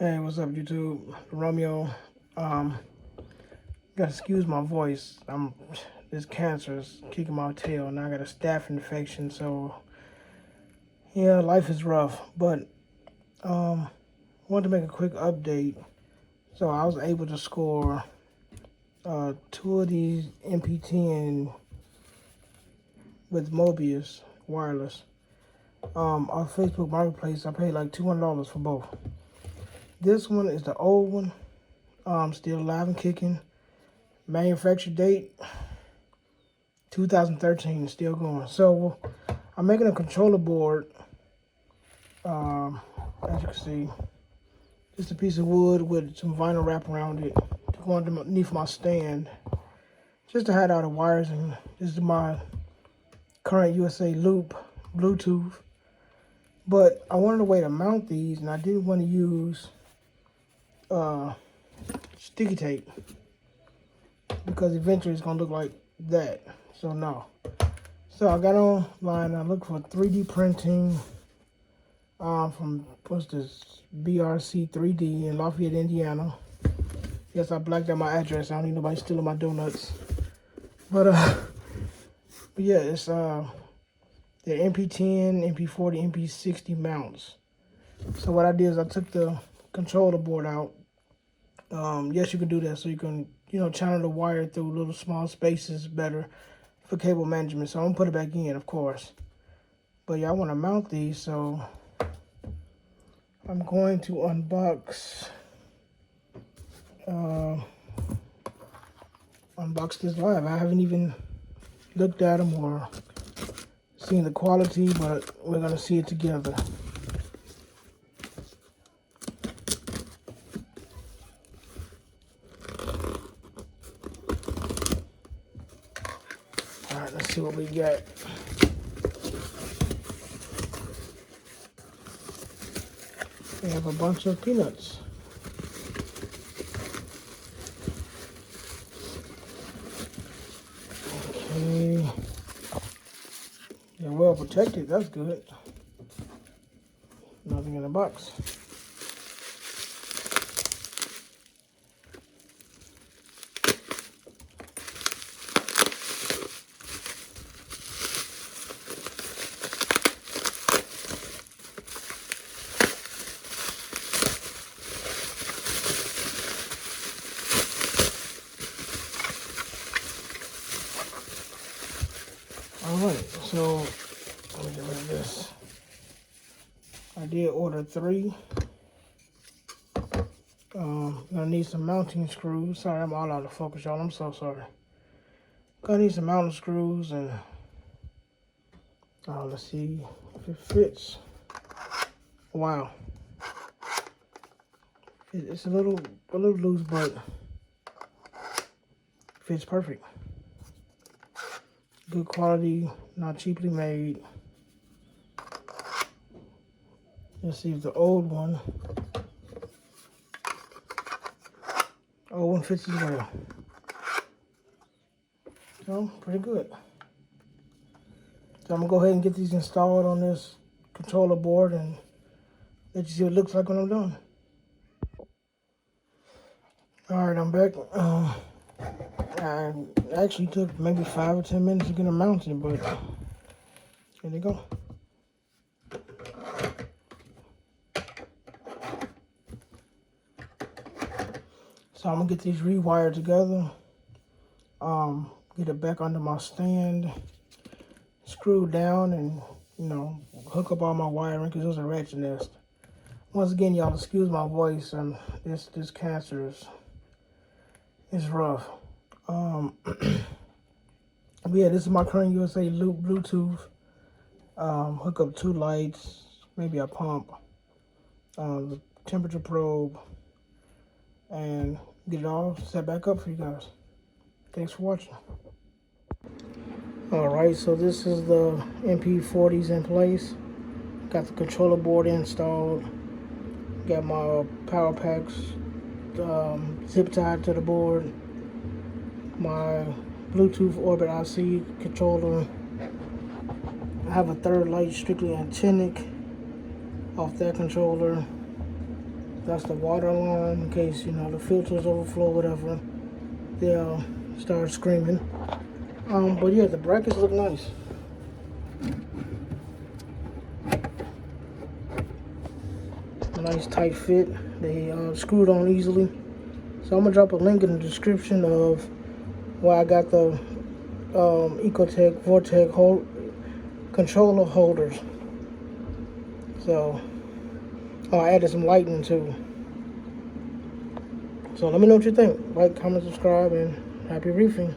Hey, what's up, YouTube? Romeo. Um, Gotta excuse my voice. This cancer is kicking my tail, and I got a staph infection. So yeah, life is rough. But wanted to make a quick update. So I was able to score two of these MP10 with Mobius wireless. Off Facebook Marketplace, I paid like $200 for both. This one is the old one. Still alive and kicking. Manufacture date 2013, still going. So I'm making a controller board. As you can see, just a piece of wood with some vinyl wrap around it to go underneath my stand, just to hide all the wires. And this is my current USA loop Bluetooth. But I wanted a way to mount these, and I didn't want to use sticky tape because eventually it's gonna look like that. So no. So I got online. I looked for 3D printing from what's this, BRC 3D in Lafayette, Indiana. Yes, I blacked out my address. I don't need nobody stealing my donuts. But yeah, it's the MP10, MP40, MP60 mounts. So what I did is I took the controller board out. Yes, you can do that, so you can channel the wire through little small spaces better for cable management. So I'm gonna put it back in, of course. But yeah, I want to mount these, so I'm going to unbox this live. I haven't even looked at them or seen the quality, but we're gonna see it together. All right, let's see what we got. We have a bunch of peanuts. Okay. They're well protected, that's good. Nothing in the box. Alright, so let me get rid of this. I did order 3. Gonna need some mounting screws. Sorry, I'm all out of focus, y'all. I'm so sorry. Gonna need some mounting screws, and let's see if it fits. Wow, it's a little loose, but fits perfect. Good quality, not cheaply made. Let's see if the old one fits as well. So, pretty good. So I'm gonna go ahead and get these installed on this controller board and let you see what it looks like when I'm done. All right, I'm back. I actually took maybe 5 or 10 minutes to get them mounted, but here they go. So I'm gonna get these rewired together, get it back under my stand, screw down, and hook up all my wiring because it was a ratchet nest. Once again, y'all excuse my voice, and this cancer is rough. But yeah, this is my current USA loop Bluetooth. Hook up 2 lights, maybe a pump, the temperature probe, and get it all set back up for you guys. Thanks for watching. Alright, so this is the MP40s in place. Got the controller board installed. Got my power packs zip tied to the board. My Bluetooth Orbit IC controller. I have a 3rd light, strictly antennic, off that controller. That's the water alarm in case, you know, the filters overflow, whatever. They'll start screaming. But yeah, the brackets look nice. A nice tight fit. They screwed on easily. So I'm gonna drop a link in the description of where I got the Ecotech Vortech controller holders. So I added some lighting too. So let me know what you think. Like, comment, subscribe, and happy reefing.